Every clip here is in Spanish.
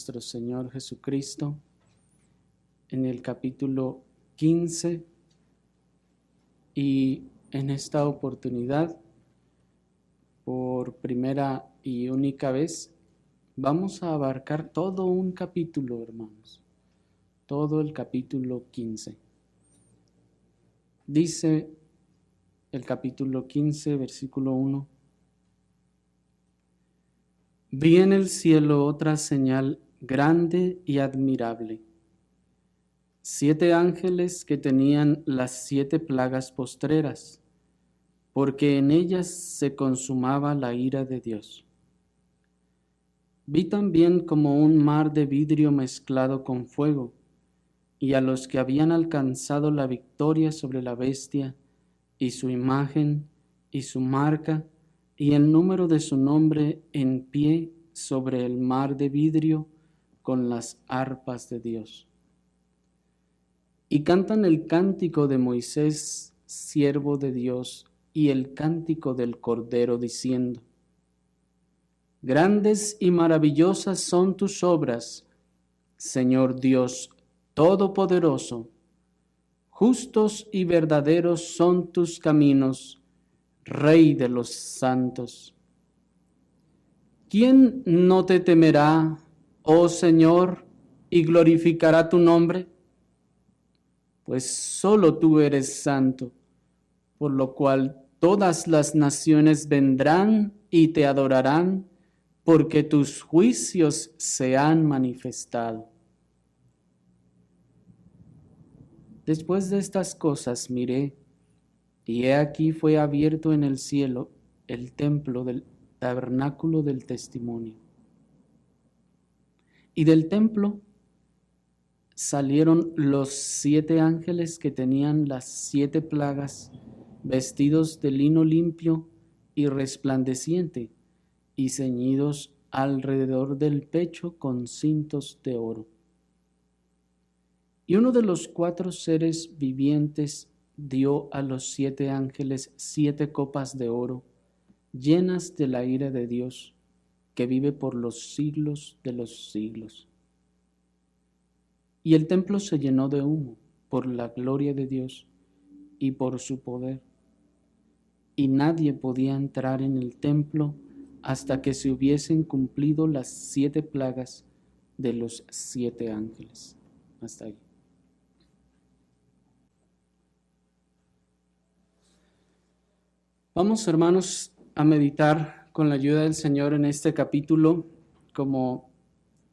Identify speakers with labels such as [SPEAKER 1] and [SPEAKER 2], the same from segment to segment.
[SPEAKER 1] nuestro Señor Jesucristo en el capítulo 15 y en esta oportunidad, por primera y única vez, vamos a abarcar todo un capítulo, hermanos, todo el capítulo 15. Dice el capítulo 15, versículo 1. Vi en el cielo otra señal grande y admirable. 7 ángeles que tenían las 7 plagas postreras, porque en ellas se consumaba la ira de Dios. Vi también como un mar de vidrio mezclado con fuego, y a los que habían alcanzado la victoria sobre la bestia, y su imagen, y su marca, y el número de su nombre en pie sobre el mar de vidrio con las arpas de Dios. Y cantan el cántico de Moisés, siervo de Dios, y el cántico del Cordero, diciendo: Grandes y maravillosas son tus obras, Señor Dios Todopoderoso. Justos y verdaderos son tus caminos, Rey de los santos. ¿Quién no te temerá, oh Señor, y glorificará tu nombre? Pues solo tú eres santo, por lo cual todas las naciones vendrán y te adorarán, porque tus juicios se han manifestado. Después de estas cosas miré, y he aquí fue abierto en el cielo el templo del tabernáculo del testimonio. Y del templo salieron los 7 ángeles que tenían las 7 plagas, vestidos de lino limpio y resplandeciente, y ceñidos alrededor del pecho con cintos de oro. Y uno de los 4 seres vivientes dio a los 7 ángeles 7 copas de oro, llenas de la ira de Dios, que vive por los siglos de los siglos. Y el templo se llenó de humo por la gloria de Dios y por su poder. Y nadie podía entrar en el templo hasta que se hubiesen cumplido las 7 plagas de los 7 ángeles. Hasta ahí. Vamos, hermanos, a meditar con la ayuda del Señor en este capítulo, como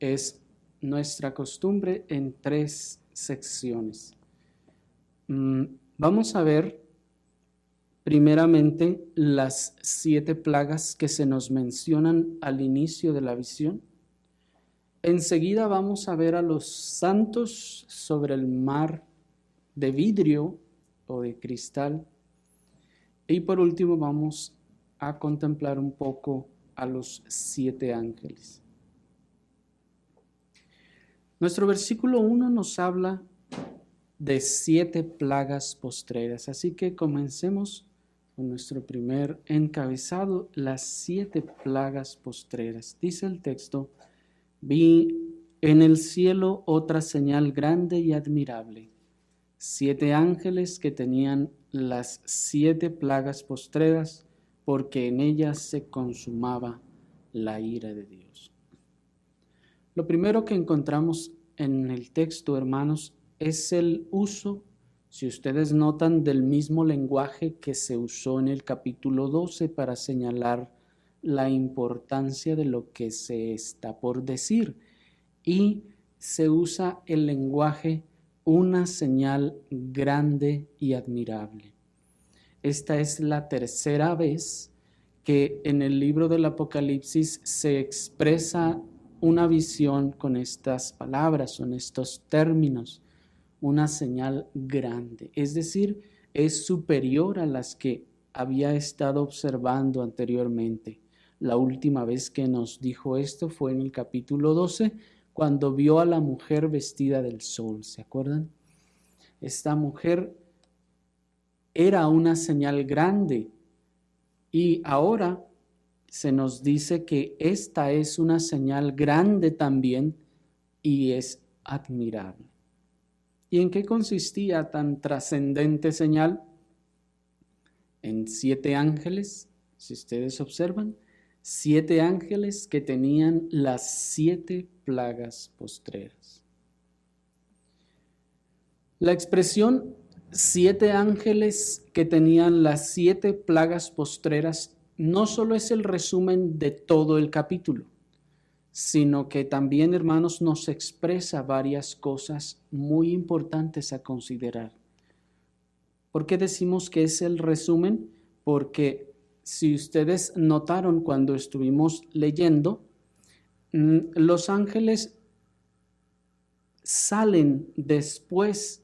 [SPEAKER 1] es nuestra costumbre, en 3 secciones. Vamos a ver primeramente las 7 plagas que se nos mencionan al inicio de la visión. Enseguida vamos a ver a los santos sobre el mar de vidrio o de cristal. Y por último vamos a contemplar un poco a los 7 ángeles. Nuestro versículo 1 nos habla de 7 plagas postreras, así que comencemos con nuestro primer encabezado, las 7 plagas postreras. Dice el texto: vi en el cielo otra señal grande y admirable, 7 ángeles que tenían las 7 plagas postreras, porque en ellas se consumaba la ira de Dios. Lo primero que encontramos en el texto, hermanos, es el uso, si ustedes notan, del mismo lenguaje que se usó en el capítulo 12 para señalar la importancia de lo que se está por decir. Y se usa el lenguaje una señal grande y admirable. Esta es la tercera vez que en el libro del Apocalipsis se expresa una visión con estas palabras, con estos términos, una señal grande. Es decir, es superior a las que había estado observando anteriormente. La última vez que nos dijo esto fue en el capítulo 12, cuando vio a la mujer vestida del sol, ¿se acuerdan? Esta mujer era una señal grande y ahora se nos dice que esta es una señal grande también y es admirable. ¿Y en qué consistía tan trascendente señal? En 7 ángeles, si ustedes observan, 7 ángeles que tenían las 7 plagas postreras. La expresión 7 ángeles que tenían las 7 plagas postreras no solo es el resumen de todo el capítulo, sino que también, hermanos, nos expresa varias cosas muy importantes a considerar. ¿Por qué decimos que es el resumen? Porque si ustedes notaron cuando estuvimos leyendo, los ángeles salen después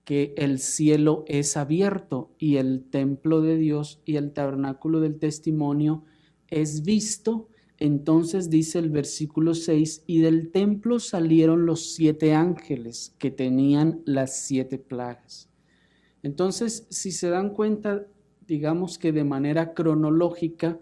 [SPEAKER 1] que el cielo es abierto y el templo de Dios y el tabernáculo del testimonio es visto. Entonces dice el versículo 6, y del templo salieron los 7 ángeles que tenían las 7 plagas. Entonces, si se dan cuenta, digamos que de manera cronológica,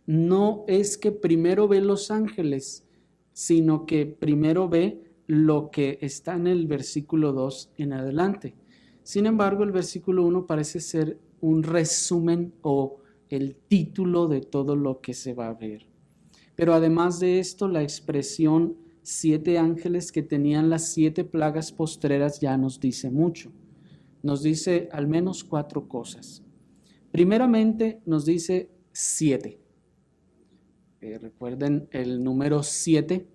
[SPEAKER 1] no es que primero ve los ángeles, sino que primero ve lo que está en el versículo 2 en adelante. Sin embargo, el versículo 1 parece ser un resumen o el título de todo lo que se va a ver. Pero además de esto, la expresión 7 ángeles que tenían las 7 plagas postreras ya nos dice mucho. Nos dice al menos 4 cosas. Primeramente, nos dice 7. Recuerden, el número 7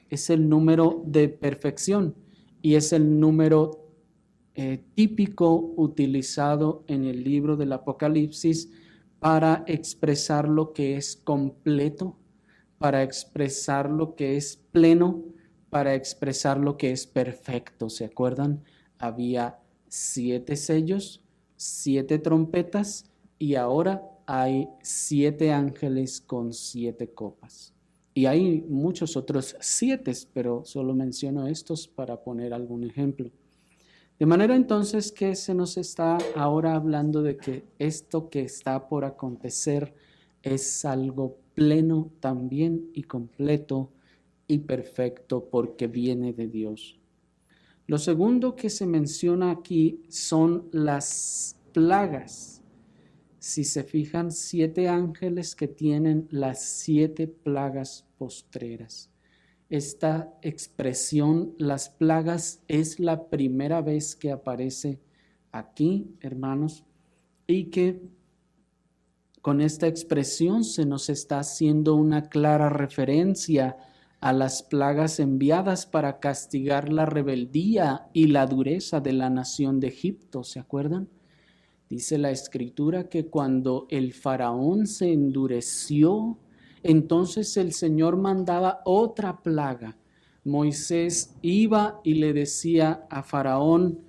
[SPEAKER 1] es el número de perfección y es el número típico utilizado en el libro del Apocalipsis para expresar lo que es completo, para expresar lo que es pleno, para expresar lo que es perfecto. ¿Se acuerdan? Había 7 sellos, 7 trompetas y ahora hay 7 ángeles con 7 copas. Y hay muchos otros 7, pero solo menciono estos para poner algún ejemplo. De manera entonces que se nos está ahora hablando de que esto que está por acontecer es algo pleno también y completo y perfecto porque viene de Dios. Lo segundo que se menciona aquí son las plagas. Si se fijan, 7 ángeles que tienen las 7 plagas postreras. Esta expresión, las plagas, es la primera vez que aparece aquí, hermanos, y que con esta expresión se nos está haciendo una clara referencia a las plagas enviadas para castigar la rebeldía y la dureza de la nación de Egipto, ¿se acuerdan? Dice la Escritura que cuando el faraón se endureció, entonces el Señor mandaba otra plaga. Moisés iba y le decía a Faraón,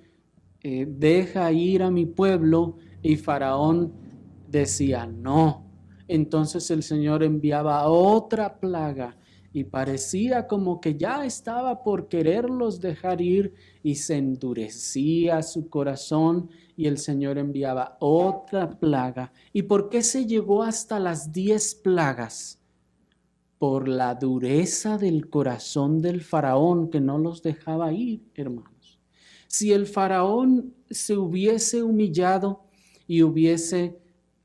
[SPEAKER 1] deja ir a mi pueblo, y Faraón decía no. Entonces el Señor enviaba otra plaga y parecía como que ya estaba por quererlos dejar ir y se endurecía su corazón y el Señor enviaba otra plaga. ¿Y por qué se llegó hasta las 10 plagas? Por la dureza del corazón del faraón que no los dejaba ir, hermanos. Si el faraón se hubiese humillado y hubiese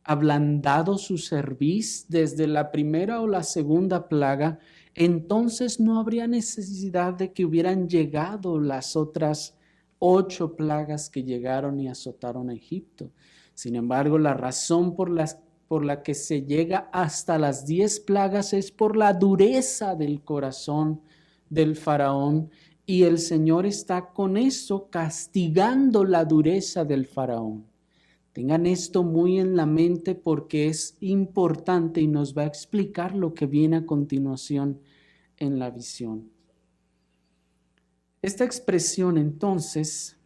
[SPEAKER 1] ablandado su cerviz desde la primera o la segunda plaga, entonces no habría necesidad de que hubieran llegado las otras 8 plagas que llegaron y azotaron a Egipto. Sin embargo, la razón por la que se llega hasta las 10 plagas es por la dureza del corazón del faraón, y el Señor está con eso castigando la dureza del faraón. Tengan esto muy en la mente porque es importante y nos va a explicar lo que viene a continuación en la visión. Esta expresión entonces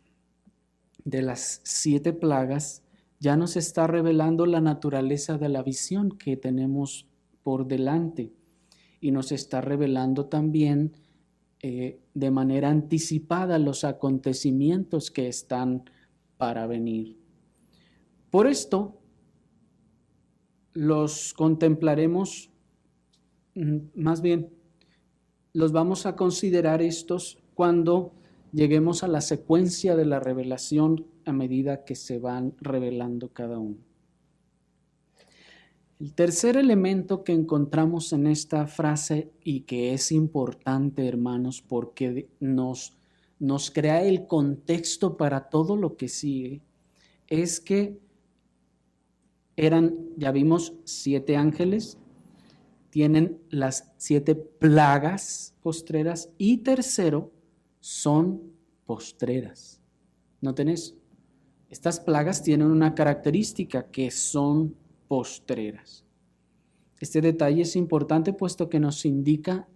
[SPEAKER 1] de las 7 plagas ya nos está revelando la naturaleza de la visión que tenemos por delante y nos está revelando también de manera anticipada los acontecimientos que están para venir. Por esto, los contemplaremos, más bien, los vamos a considerar estos cuando lleguemos a la secuencia de la revelación a medida que se van revelando cada uno. El tercer elemento que encontramos en esta frase y que es importante, hermanos, porque nos crea el contexto para todo lo que sigue, es que eran, ya vimos, 7 ángeles, tienen las 7 plagas postreras y tercero, son postreras. ¿Noten eso? Estas plagas tienen una característica que son postreras. Este detalle es importante puesto que nos indica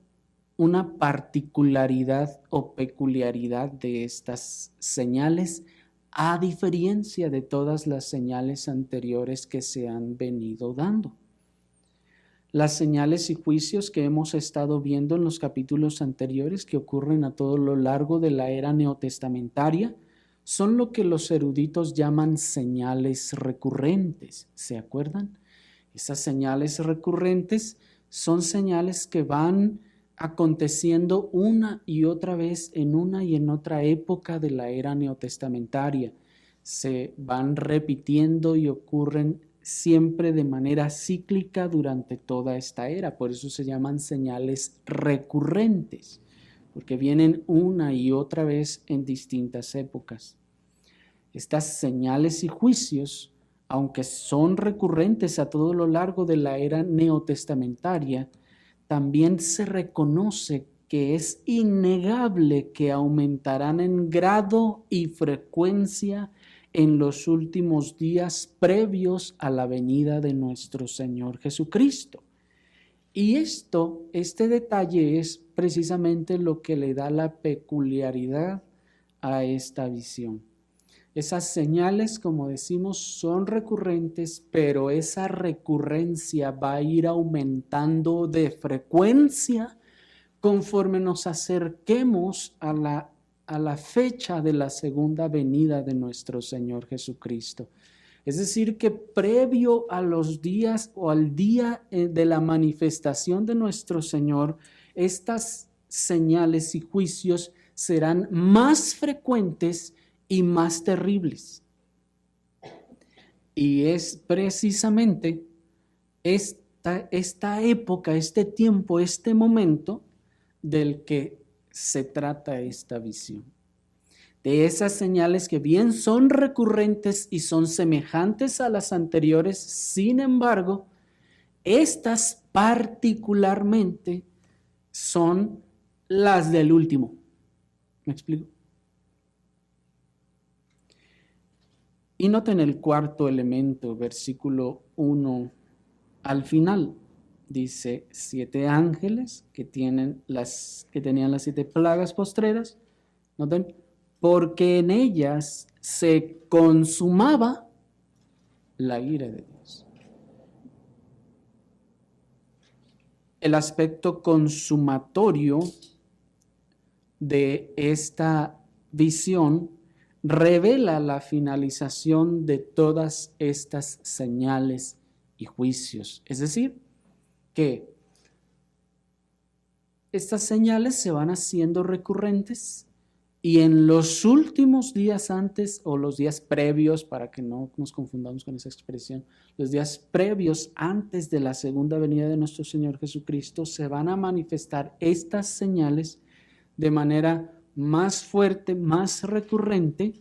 [SPEAKER 1] una particularidad o peculiaridad de estas señales, a diferencia de todas las señales anteriores que se han venido dando. Las señales y juicios que hemos estado viendo en los capítulos anteriores, que ocurren a todo lo largo de la era neotestamentaria, son lo que los eruditos llaman señales recurrentes. ¿Se acuerdan? Esas señales recurrentes son señales que van aconteciendo una y otra vez en una y en otra época de la era neotestamentaria. Se van repitiendo y ocurren siempre de manera cíclica durante toda esta era. Por eso se llaman señales recurrentes, porque vienen una y otra vez en distintas épocas. Estas señales y juicios, aunque son recurrentes a todo lo largo de la era neotestamentaria, también se reconoce que es innegable que aumentarán en grado y frecuencia en los últimos días previos a la venida de nuestro Señor Jesucristo. Y este detalle es precisamente lo que le da la peculiaridad a esta visión. Esas señales, como decimos, son recurrentes, pero esa recurrencia va a ir aumentando de frecuencia conforme nos acerquemos a la fecha de la segunda venida de nuestro Señor Jesucristo. Es decir, que previo a los días o al día de la manifestación de nuestro Señor, estas señales y juicios serán más frecuentes y más terribles. Y es precisamente esta época, este tiempo, este momento del que se trata esta visión. De esas señales que bien son recurrentes y son semejantes a las anteriores, sin embargo, estas particularmente son las del último. ¿Me explico? Y noten el cuarto elemento, versículo 1 al final. Dice 7 ángeles que tenían las 7 plagas postreras. Noten, porque en ellas se consumaba la ira de Dios. El aspecto consumatorio de esta visión revela la finalización de todas estas señales y juicios. Es decir, que estas señales se van haciendo recurrentes y en los últimos días antes o los días previos, para que no nos confundamos con esa expresión, los días previos antes de la segunda venida de nuestro Señor Jesucristo, se van a manifestar estas señales de manera más fuerte, más recurrente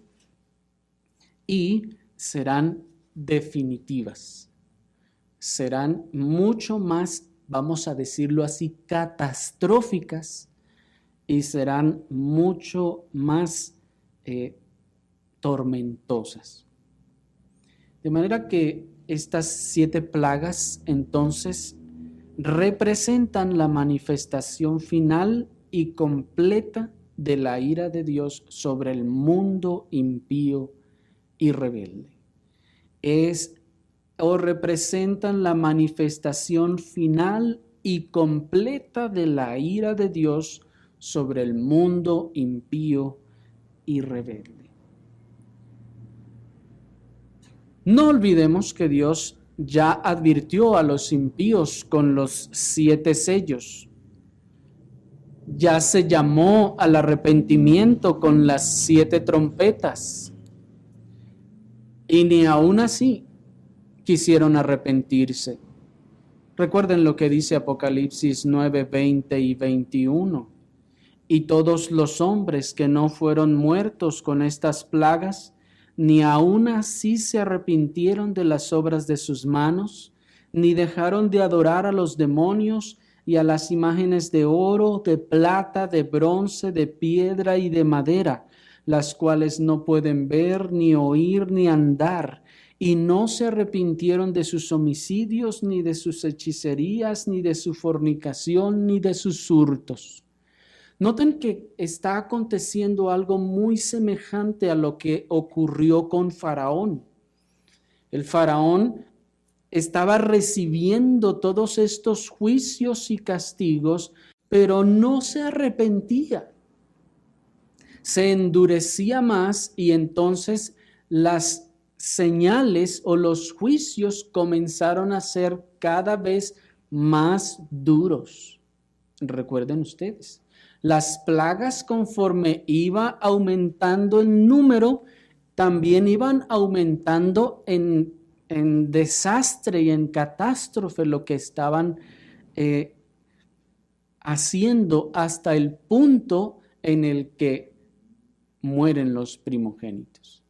[SPEAKER 1] y serán definitivas. Serán mucho más, vamos a decirlo así, catastróficas y serán mucho más tormentosas. De manera que estas 7 plagas entonces representan la manifestación final y completa de la ira de Dios sobre el mundo impío y rebelde. Representan la manifestación final y completa de la ira de Dios sobre el mundo impío y rebelde. No olvidemos que Dios ya advirtió a los impíos con los 7 sellos. Ya se llamó al arrepentimiento con las 7 trompetas. Y ni aún así quisieron arrepentirse. Recuerden lo que dice Apocalipsis 9, 20 y 21. Y todos los hombres que no fueron muertos con estas plagas, ni aun así se arrepintieron de las obras de sus manos, ni dejaron de adorar a los demonios y a las imágenes de oro, de plata, de bronce, de piedra y de madera, las cuales no pueden ver, ni oír, ni andar, y no se arrepintieron de sus homicidios, ni de sus hechicerías, ni de su fornicación, ni de sus hurtos. Noten que está aconteciendo algo muy semejante a lo que ocurrió con Faraón. El Faraón estaba recibiendo todos estos juicios y castigos, pero no se arrepentía. Se endurecía más y entonces las señales o los juicios comenzaron a ser cada vez más duros. Recuerden ustedes, las plagas, conforme iba aumentando en número, también iban aumentando en desastre y en catástrofe lo que estaban haciendo, hasta el punto en el que mueren los primogénitos.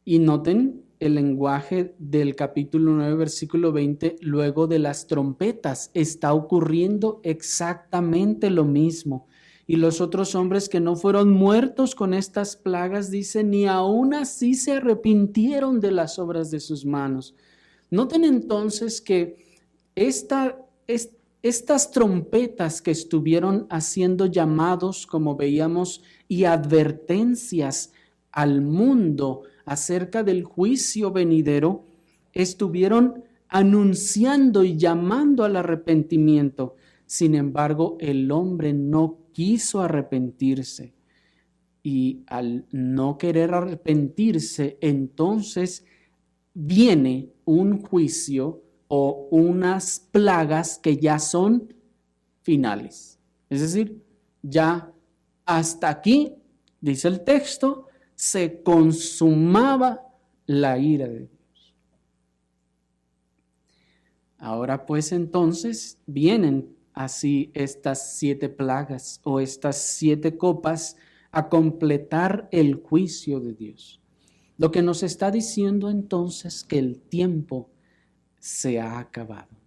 [SPEAKER 1] Y noten el lenguaje del capítulo 9, versículo 20, luego de las trompetas. Está ocurriendo exactamente lo mismo. Y los otros hombres que no fueron muertos con estas plagas, dice, ni aún así se arrepintieron de las obras de sus manos. Noten entonces que estas trompetas que estuvieron haciendo llamados, como veíamos, y advertencias al mundo acerca del juicio venidero, estuvieron anunciando y llamando al arrepentimiento. Sin embargo, el hombre no quiso arrepentirse. Y al no querer arrepentirse, entonces viene un juicio o unas plagas que ya son finales. Es decir, ya hasta aquí, dice el texto, se consumaba la ira de Dios. Ahora pues entonces vienen así estas 7 plagas o estas 7 copas a completar el juicio de Dios. Lo que nos está diciendo entonces que el tiempo se ha acabado,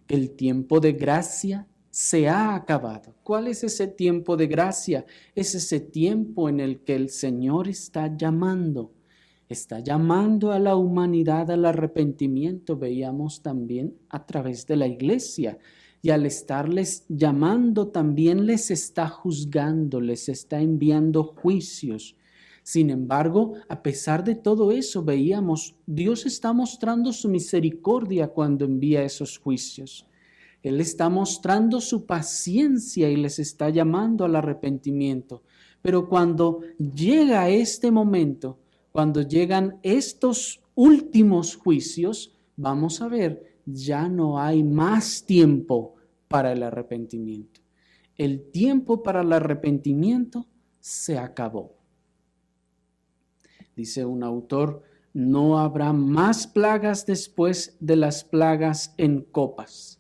[SPEAKER 1] que el tiempo de gracia se ha acabado. ¿Cuál es ese tiempo de gracia? Es ese tiempo en el que el Señor está llamando a la humanidad al arrepentimiento. Veíamos también a través de la iglesia. Y al estarles llamando, también les está juzgando, les está enviando juicios. Sin embargo, a pesar de todo eso, veíamos, Dios está mostrando su misericordia cuando envía esos juicios. Él está mostrando su paciencia y les está llamando al arrepentimiento. Pero cuando llega este momento, cuando llegan estos últimos juicios, vamos a ver, ya no hay más tiempo para el arrepentimiento. El tiempo para el arrepentimiento se acabó. Dice un autor, no habrá más plagas después de las plagas en copas.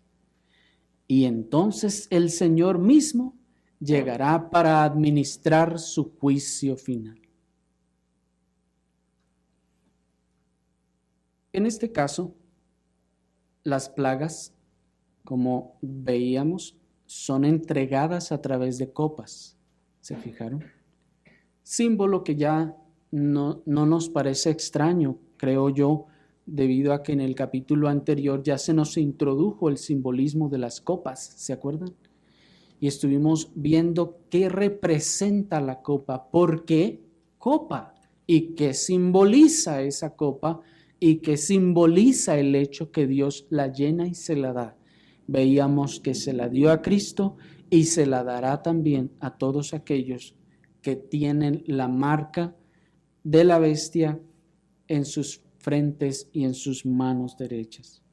[SPEAKER 1] Y entonces el Señor mismo llegará para administrar su juicio final. En este caso, las plagas, como veíamos, son entregadas a través de copas. ¿Se fijaron? Símbolo que ya no nos parece extraño, creo yo, debido a que en el capítulo anterior ya se nos introdujo el simbolismo de las copas, ¿se acuerdan? Y estuvimos viendo qué representa la copa, por qué copa y qué simboliza esa copa y qué simboliza el hecho que Dios la llena y se la da. Veíamos que se la dio a Cristo y se la dará también a todos aquellos que tienen la marca de la bestia en sus frentes y en sus manos derechas.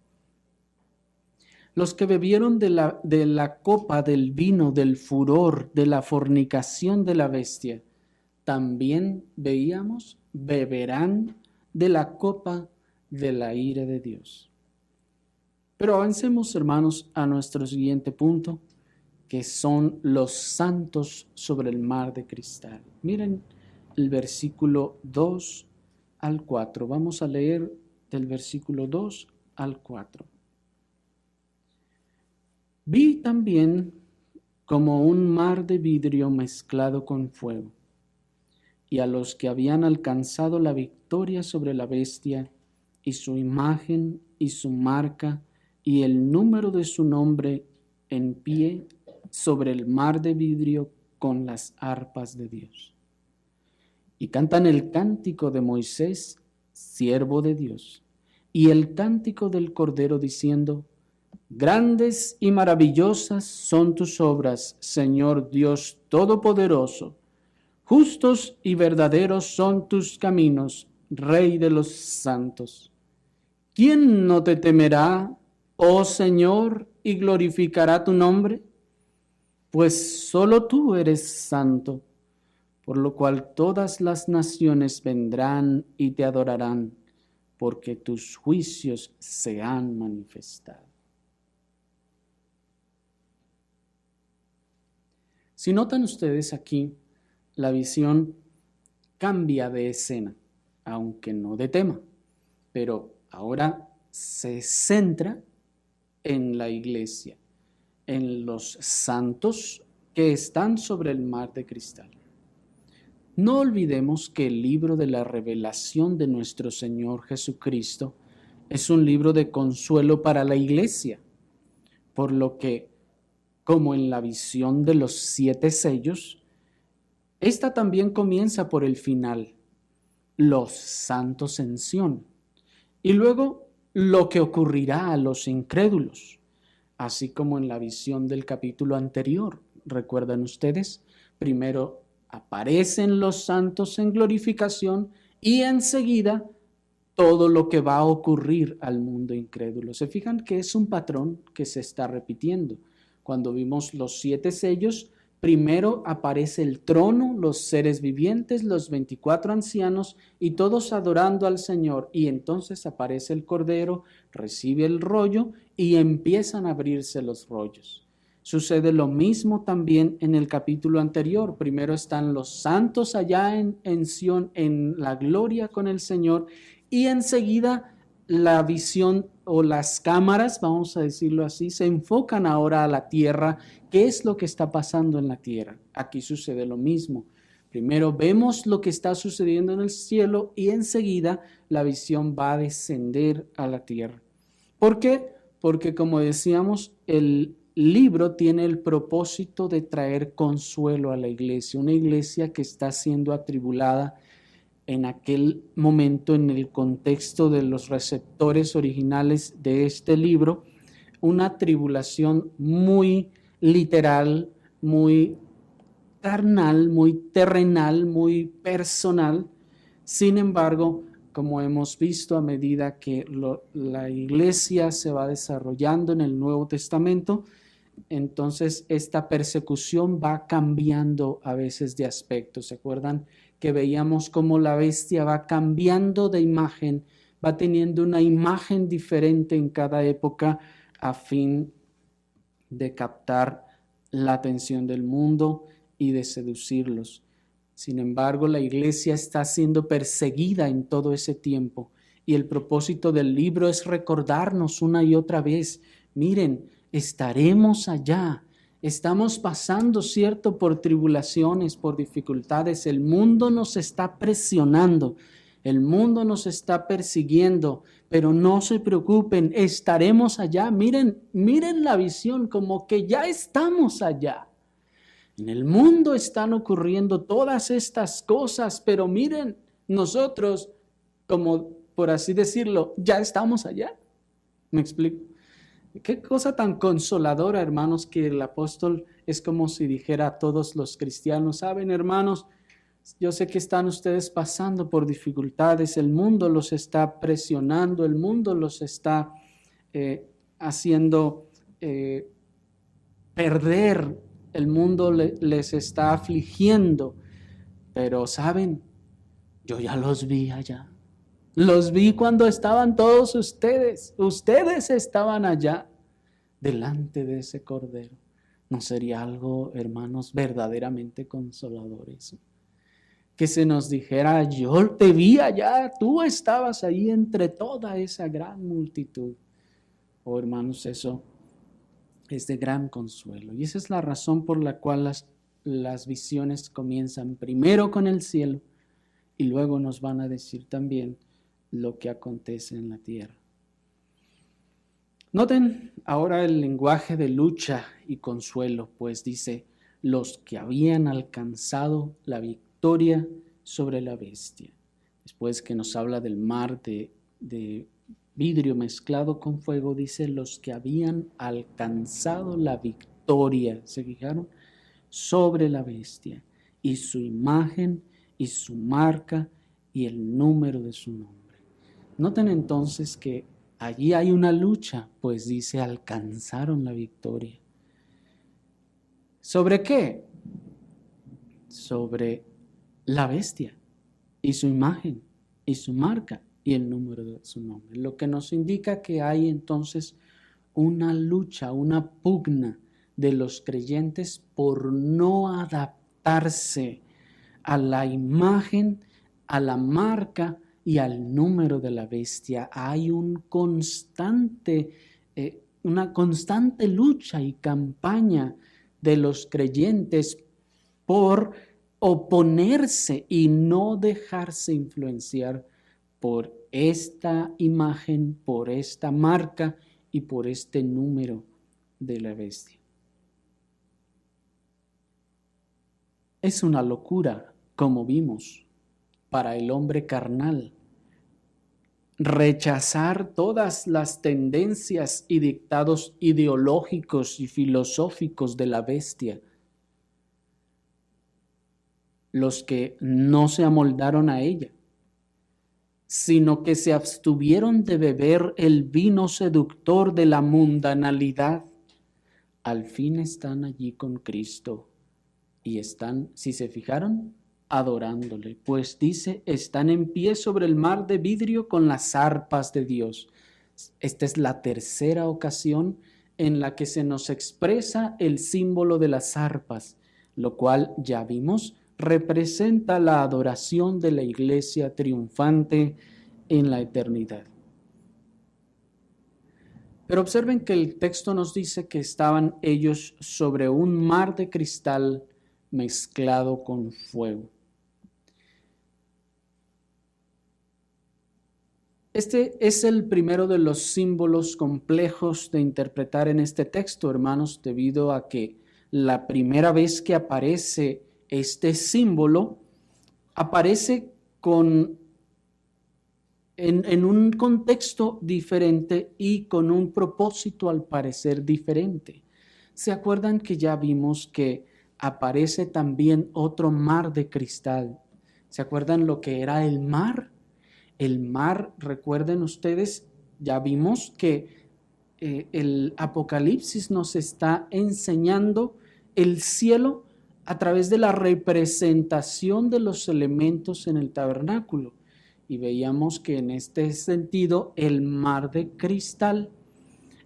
[SPEAKER 1] Los que bebieron de la copa del vino, del furor, de la fornicación de la bestia, también veíamos, beberán de la copa de la ira de Dios. Pero avancemos, hermanos, a nuestro siguiente punto, que son los santos sobre el mar de cristal. Miren el versículo 2 al 4. Vamos a leer del versículo 2 al 4. Vi también como un mar de vidrio mezclado con fuego, y a los que habían alcanzado la victoria sobre la bestia, y su imagen y su marca, y el número de su nombre, en pie sobre el mar de vidrio con las arpas de Dios. Y cantan el cántico de Moisés, siervo de Dios, y el cántico del Cordero, diciendo: Grandes y maravillosas son tus obras, Señor Dios Todopoderoso. Justos y verdaderos son tus caminos, Rey de los santos. ¿Quién no te temerá, oh Señor, y glorificará tu nombre? Pues solo tú eres santo, por lo cual todas las naciones vendrán y te adorarán, porque tus juicios se han manifestado. Si notan ustedes aquí, la visión cambia de escena, aunque no de tema, pero ahora se centra en la iglesia, en los santos que están sobre el mar de cristal. No olvidemos que el libro de la revelación de nuestro Señor Jesucristo es un libro de consuelo para la iglesia, por lo que, como en la visión de los 7 sellos, esta también comienza por el final, los santos en Sión, y luego lo que ocurrirá a los incrédulos, así como en la visión del capítulo anterior. ¿Recuerdan ustedes? Primero aparecen los santos en glorificación y enseguida todo lo que va a ocurrir al mundo incrédulo. ¿Se fijan que es un patrón que se está repitiendo? Cuando vimos los 7 sellos, primero aparece el trono, los seres vivientes, los 24 ancianos y todos adorando al Señor. Y entonces aparece el Cordero, recibe el rollo y empiezan a abrirse los rollos. Sucede lo mismo también en el capítulo anterior. Primero están los santos allá en Sión, en la gloria con el Señor, y enseguida la visión o las cámaras, vamos a decirlo así, se enfocan ahora a la tierra. ¿Qué es lo que está pasando en la tierra? Aquí sucede lo mismo. Primero vemos lo que está sucediendo en el cielo y enseguida la visión va a descender a la tierra. ¿Por qué? Porque, como decíamos, el libro tiene el propósito de traer consuelo a la iglesia, una iglesia que está siendo atribulada en aquel momento, en el contexto de los receptores originales de este libro, una tribulación muy literal, muy carnal, muy terrenal, muy personal. Sin embargo, como hemos visto a medida que la iglesia se va desarrollando en el Nuevo Testamento, entonces esta persecución va cambiando a veces de aspecto. ¿Se acuerdan que veíamos cómo la bestia va cambiando de imagen, va teniendo una imagen diferente en cada época a fin de captar la atención del mundo y de seducirlos? Sin embargo, la iglesia está siendo perseguida en todo ese tiempo y el propósito del libro es recordarnos una y otra vez: miren, estaremos allá. Estamos pasando, cierto, por tribulaciones, por dificultades. El mundo nos está presionando, el mundo nos está persiguiendo, pero no se preocupen, estaremos allá. Miren la visión, como que ya estamos allá. En el mundo están ocurriendo todas estas cosas, pero miren, nosotros, como por así decirlo, ya estamos allá. ¿Me explico? Qué cosa tan consoladora, hermanos, que el apóstol es como si dijera a todos los cristianos: saben, hermanos, yo sé que están ustedes pasando por dificultades, el mundo los está presionando, el mundo los está haciendo perder, el mundo les está afligiendo, pero ¿saben? Yo ya los vi allá. Los vi cuando estaban todos ustedes. Ustedes estaban allá delante de ese Cordero. ¿No sería algo, hermanos, verdaderamente consolador eso? Que se nos dijera, yo te vi allá, tú estabas ahí entre toda esa gran multitud. Oh, hermanos, eso es de gran consuelo. Y esa es la razón por la cual las visiones comienzan primero con el cielo y luego nos van a decir también lo que acontece en la tierra. Noten ahora el lenguaje de lucha y consuelo, pues dice, los que habían alcanzado la victoria sobre la bestia. Después que nos habla del mar de vidrio mezclado con fuego, dice, los que habían alcanzado la victoria, ¿se fijaron? Sobre la bestia, y su imagen, y su marca, y el número de su nombre. Noten entonces que allí hay una lucha, pues dice, alcanzaron la victoria. ¿Sobre qué? Sobre la bestia y su imagen y su marca y el número de su nombre. Lo que nos indica que hay entonces una lucha, una pugna de los creyentes por no adaptarse a la imagen, a la marca y al número de la bestia. Hay una constante lucha y campaña de los creyentes por oponerse y no dejarse influenciar por esta imagen, por esta marca y por este número de la bestia. Es una locura, como vimos, para el hombre carnal rechazar todas las tendencias y dictados ideológicos y filosóficos de la bestia. Los que no se amoldaron a ella, sino que se abstuvieron de beber el vino seductor de la mundanalidad, al fin están allí con Cristo y están, si se fijaron, adorándole, pues dice, están en pie sobre el mar de vidrio con las arpas de Dios. Esta es la tercera ocasión en la que se nos expresa el símbolo de las arpas, lo cual ya vimos representa la adoración de la iglesia triunfante en la eternidad. Pero observen que el texto nos dice que estaban ellos sobre un mar de cristal mezclado con fuego. Este es el primero de los símbolos complejos de interpretar en este texto, hermanos, debido a que la primera vez que aparece este símbolo, aparece en un contexto diferente y con un propósito al parecer diferente. ¿Se acuerdan que ya vimos que aparece también otro mar de cristal? ¿Se acuerdan lo que era el mar? El mar, recuerden ustedes, ya vimos que el Apocalipsis nos está enseñando el cielo a través de la representación de los elementos en el tabernáculo. Y veíamos que en este sentido el mar de cristal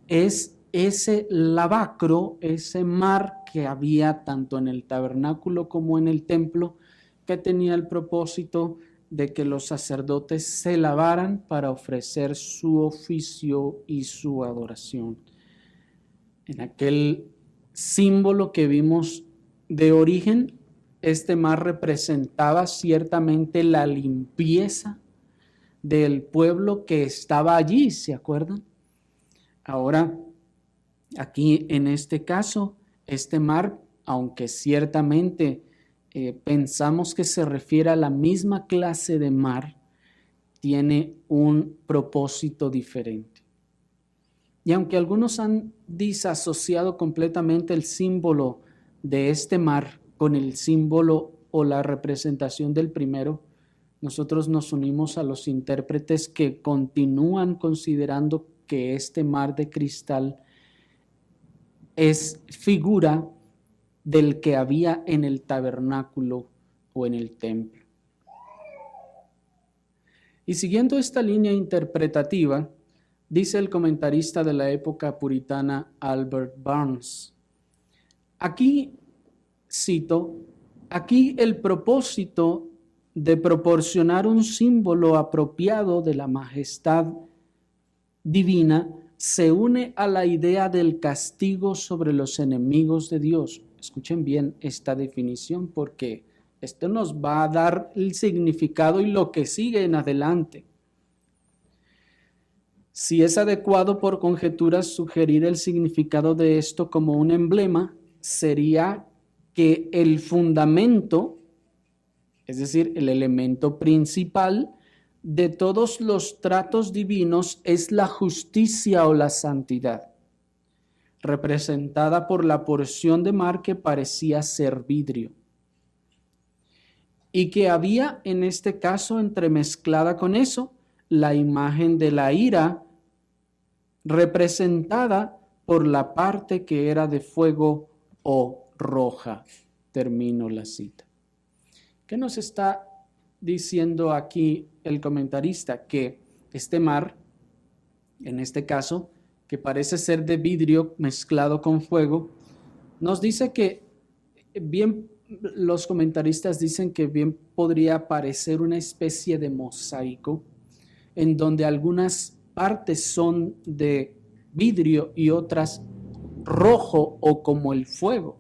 [SPEAKER 1] es ese lavacro, ese mar que había tanto en el tabernáculo como en el templo, que tenía el propósito de que los sacerdotes se lavaran para ofrecer su oficio y su adoración. En aquel símbolo que vimos de origen, este mar representaba ciertamente la limpieza del pueblo que estaba allí, ¿se acuerdan? Ahora, aquí en este caso, este mar, aunque ciertamente pensamos que se refiere a la misma clase de mar, tiene un propósito diferente. Y aunque algunos han disasociado completamente el símbolo de este mar con el símbolo o la representación del primero, nosotros nos unimos a los intérpretes que continúan considerando que este mar de cristal es figura del que había en el tabernáculo o en el templo. Y siguiendo esta línea interpretativa, dice el comentarista de la época puritana Albert Barnes, aquí, cito, aquí el propósito de proporcionar un símbolo apropiado de la majestad divina se une a la idea del castigo sobre los enemigos de Dios. Escuchen bien esta definición porque esto nos va a dar el significado y lo que sigue en adelante. Si es adecuado por conjeturas sugerir el significado de esto como un emblema, sería que el fundamento, es decir, el elemento principal de todos los tratos divinos es la justicia o la santidad, representada por la porción de mar que parecía ser vidrio, y que había en este caso entremezclada con eso la imagen de la ira, representada por la parte que era de fuego o roja. Termino la cita. ¿Qué nos está diciendo aquí el comentarista? Que este mar, en este caso, que parece ser de vidrio mezclado con fuego, nos dice que bien, los comentaristas dicen que bien podría parecer una especie de mosaico en donde algunas partes son de vidrio y otras rojo o como el fuego,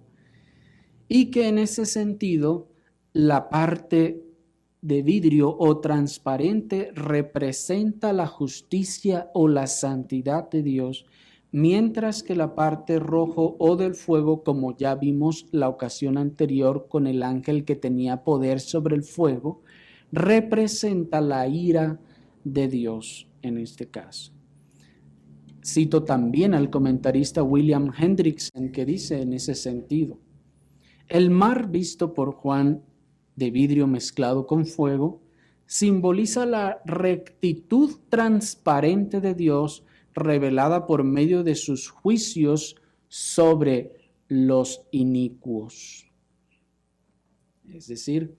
[SPEAKER 1] y que en ese sentido la parte de vidrio o transparente representa la justicia o la santidad de Dios, mientras que la parte rojo o del fuego, como ya vimos la ocasión anterior con el ángel que tenía poder sobre el fuego, representa la ira de Dios en este caso. Cito también al comentarista William Hendrickson, que dice en ese sentido: el mar visto por Juan de vidrio mezclado con fuego simboliza la rectitud transparente de Dios revelada por medio de sus juicios sobre los inicuos. Es decir,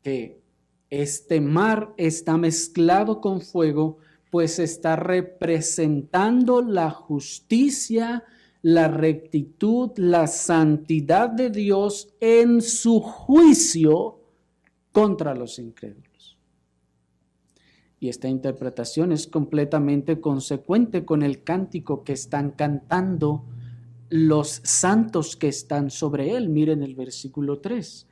[SPEAKER 1] que este mar está mezclado con fuego, pues está representando la justicia, la rectitud, la santidad de Dios en su juicio contra los incrédulos. Y esta interpretación es completamente consecuente con el cántico que están cantando los santos que están sobre él. Miren el versículo 3.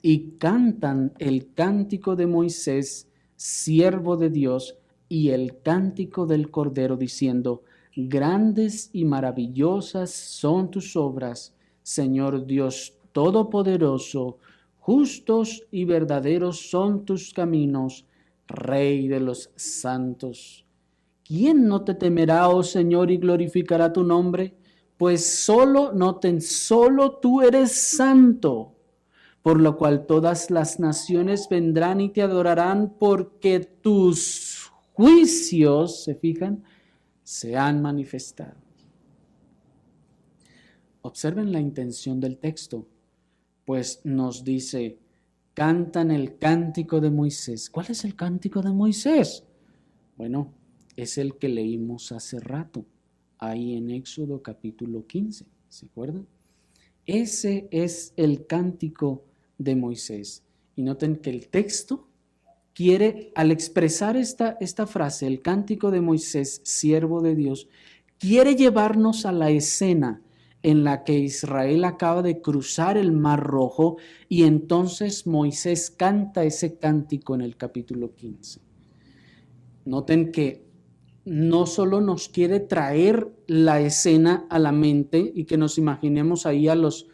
[SPEAKER 1] Y cantan el cántico de Moisés, siervo de Dios, y el cántico del Cordero, diciendo: grandes y maravillosas son tus obras, Señor Dios Todopoderoso, justos y verdaderos son tus caminos, Rey de los santos. ¿Quién no te temerá, oh Señor, y glorificará tu nombre? Pues solo tú eres santo, por lo cual todas las naciones vendrán y te adorarán, porque tus juicios, ¿se fijan?, se han manifestado. Observen la intención del texto, pues nos dice: cantan el cántico de Moisés. ¿Cuál es el cántico de Moisés? Bueno, es el que leímos hace rato, ahí en Éxodo capítulo 15, ¿se acuerdan? Ese es el cántico de Moisés. Y noten que el texto quiere, al expresar esta frase, el cántico de Moisés, siervo de Dios, quiere llevarnos a la escena en la que Israel acaba de cruzar el Mar Rojo y entonces Moisés canta ese cántico en el capítulo 15. Noten que no solo nos quiere traer la escena a la mente y que nos imaginemos ahí a los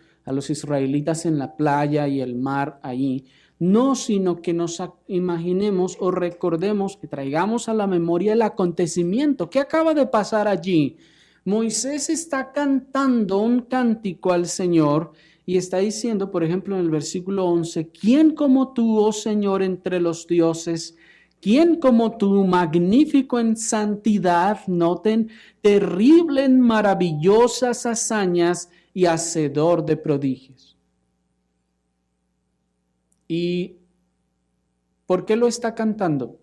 [SPEAKER 1] israelitas en la playa y el mar ahí, no, sino que nos imaginemos o recordemos, que traigamos a la memoria el acontecimiento. ¿Qué acaba de pasar allí? Moisés está cantando un cántico al Señor y está diciendo, por ejemplo, en el versículo 11, ¿quién como tú, oh Señor, entre los dioses, ¿Quién como tú, magnífico en santidad, noten, terrible en maravillosas hazañas y hacedor de prodigios? ¿Y por qué lo está cantando?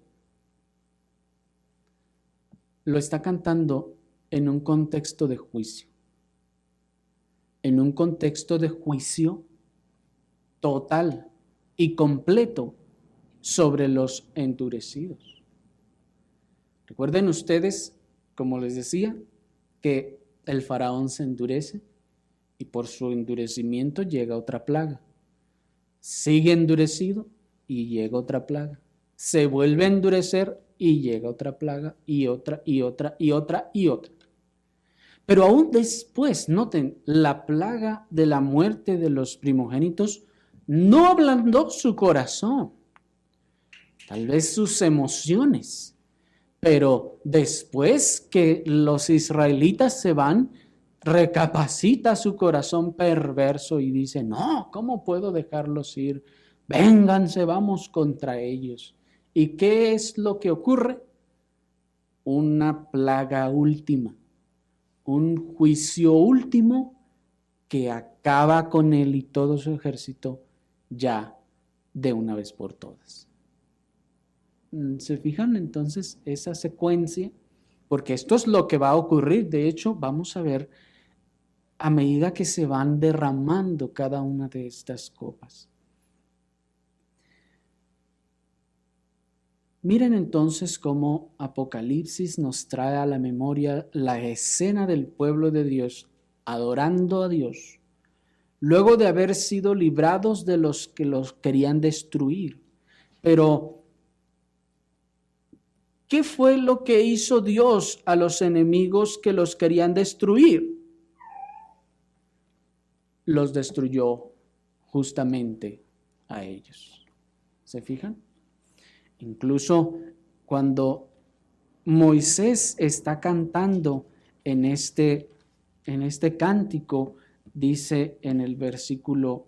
[SPEAKER 1] Lo está cantando en un contexto de juicio. En un contexto de juicio total y completo sobre los endurecidos. Recuerden ustedes, como les decía, que el faraón se endurece y por su endurecimiento llega otra plaga. Sigue endurecido y llega otra plaga. Se vuelve a endurecer y llega otra plaga y otra y otra y otra y otra. Pero aún después, noten, la plaga de la muerte de los primogénitos no ablandó su corazón, tal vez sus emociones, pero después que los israelitas se van, recapacita su corazón perverso y dice, no, ¿cómo puedo dejarlos ir? Vénganse, vamos contra ellos. ¿Y qué es lo que ocurre? Una plaga última, un juicio último que acaba con él y todo su ejército ya de una vez por todas. ¿Se fijan entonces esa secuencia? Porque esto es lo que va a ocurrir. De hecho, vamos a ver a medida que se van derramando cada una de estas copas. Miren entonces cómo Apocalipsis nos trae a la memoria la escena del pueblo de Dios adorando a Dios, luego de haber sido librados de los que los querían destruir. Pero, ¿qué fue lo que hizo Dios a los enemigos que los querían destruir? Los destruyó justamente a ellos. ¿Se fijan? Incluso cuando Moisés está cantando en este cántico, dice en el versículo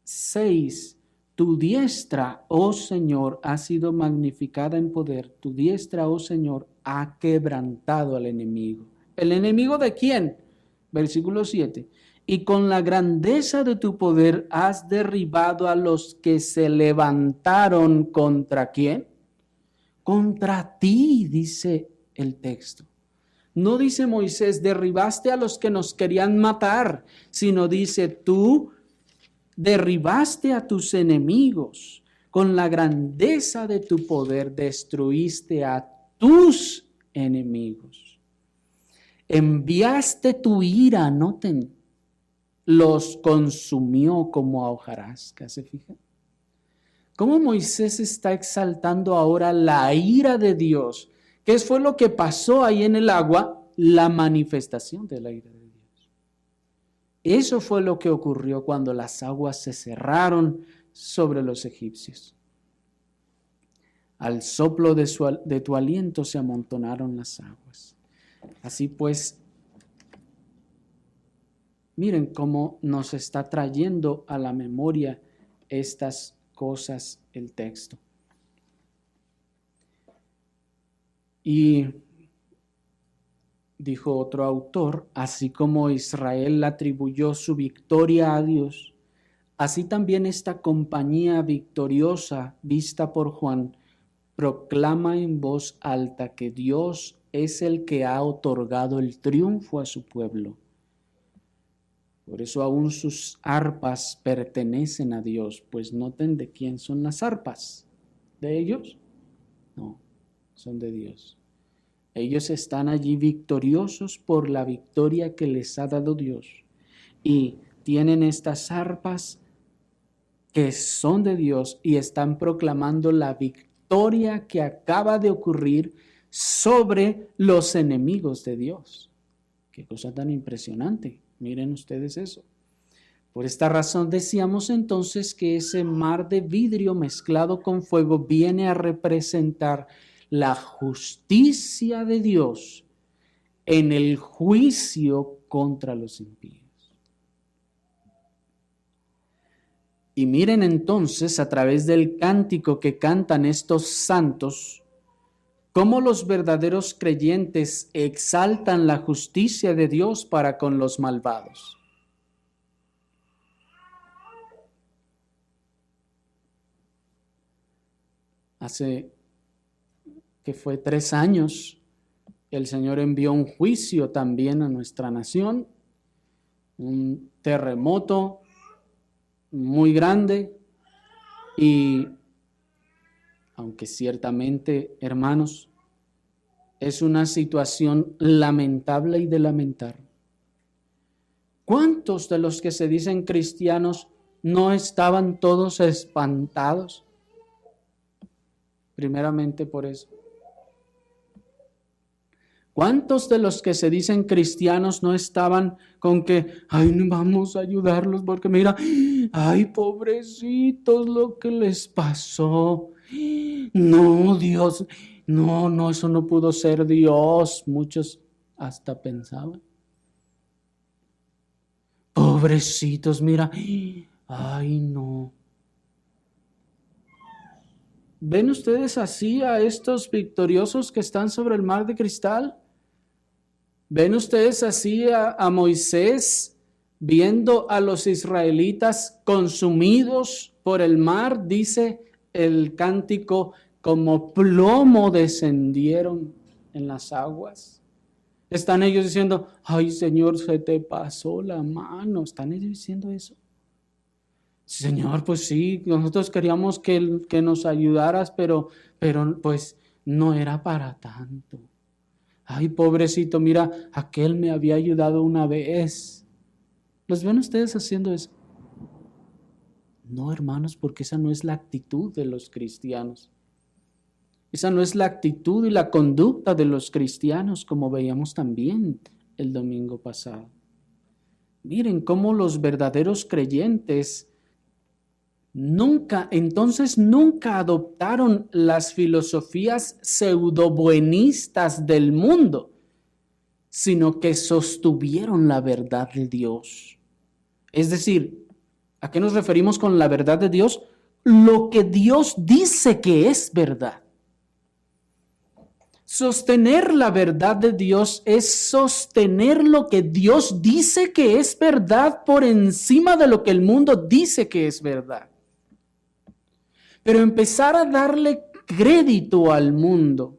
[SPEAKER 1] 6, tu diestra, oh Señor, ha sido magnificada en poder, tu diestra, oh Señor, ha quebrantado al enemigo. ¿El enemigo de quién? Versículo 7. Y con la grandeza de tu poder has derribado a los que se levantaron contra quién. Contra ti, dice el texto. No dice Moisés, derribaste a los que nos querían matar, sino dice, tú derribaste a tus enemigos. Con la grandeza de tu poder destruiste a tus enemigos. Enviaste tu ira, noten, los consumió como a hojarasca, ¿se fijan? ¿Cómo Moisés está exaltando ahora la ira de Dios? ¿Qué fue lo que pasó ahí en el agua? La manifestación de la ira de Dios. Eso fue lo que ocurrió cuando las aguas se cerraron sobre los egipcios. Al soplo de tu aliento se amontonaron las aguas. Así pues, miren cómo nos está trayendo a la memoria estas cosas el texto. Y dijo otro autor, así como Israel atribuyó su victoria a Dios, así también esta compañía victoriosa vista por Juan proclama en voz alta que Dios es el que ha otorgado el triunfo a su pueblo. Por eso aún sus arpas pertenecen a Dios, pues noten de quién son las arpas. ¿De ellos? No, son de Dios. Ellos están allí victoriosos por la victoria que les ha dado Dios. Y tienen estas arpas que son de Dios y están proclamando la victoria que acaba de ocurrir sobre los enemigos de Dios. Qué cosa tan impresionante. Miren ustedes eso. Por esta razón decíamos entonces que ese mar de vidrio mezclado con fuego viene a representar la justicia de Dios en el juicio contra los impíos. Y miren entonces a través del cántico que cantan estos santos, cómo los verdaderos creyentes exaltan la justicia de Dios para con los malvados. Hace que fue 3 años, el Señor envió un juicio también a nuestra nación, un terremoto muy grande, y aunque ciertamente, hermanos, es una situación lamentable y de lamentar. ¿Cuántos de los que se dicen cristianos no estaban todos espantados? Primeramente por eso. ¿Cuántos de los que se dicen cristianos no estaban con que, ay, no vamos a ayudarlos porque mira, ay, pobrecitos lo que les pasó? No, Dios, no, eso no pudo ser Dios. Muchos hasta pensaban. Pobrecitos, mira, ay, no. ¿Ven ustedes así a estos victoriosos que están sobre el mar de cristal? ¿Ven ustedes así a Moisés viendo a los israelitas consumidos por el mar? Dice el cántico, como plomo descendieron en las aguas. Están ellos diciendo, ay Señor, se te pasó la mano. ¿Están ellos diciendo eso? Señor, pues sí, nosotros queríamos que nos ayudaras, pero pues no era para tanto. Ay, pobrecito, mira, aquel me había ayudado una vez. ¿Los ven ustedes haciendo eso? No, hermanos, porque esa no es la actitud de los cristianos. Esa no es la actitud y la conducta de los cristianos, como veíamos también el domingo pasado. Miren cómo los verdaderos creyentes nunca adoptaron las filosofías pseudobuenistas del mundo, sino que sostuvieron la verdad de Dios. Es decir, ¿a qué nos referimos con la verdad de Dios? Lo que Dios dice que es verdad. Sostener la verdad de Dios es sostener lo que Dios dice que es verdad por encima de lo que el mundo dice que es verdad. Pero empezar a darle crédito al mundo,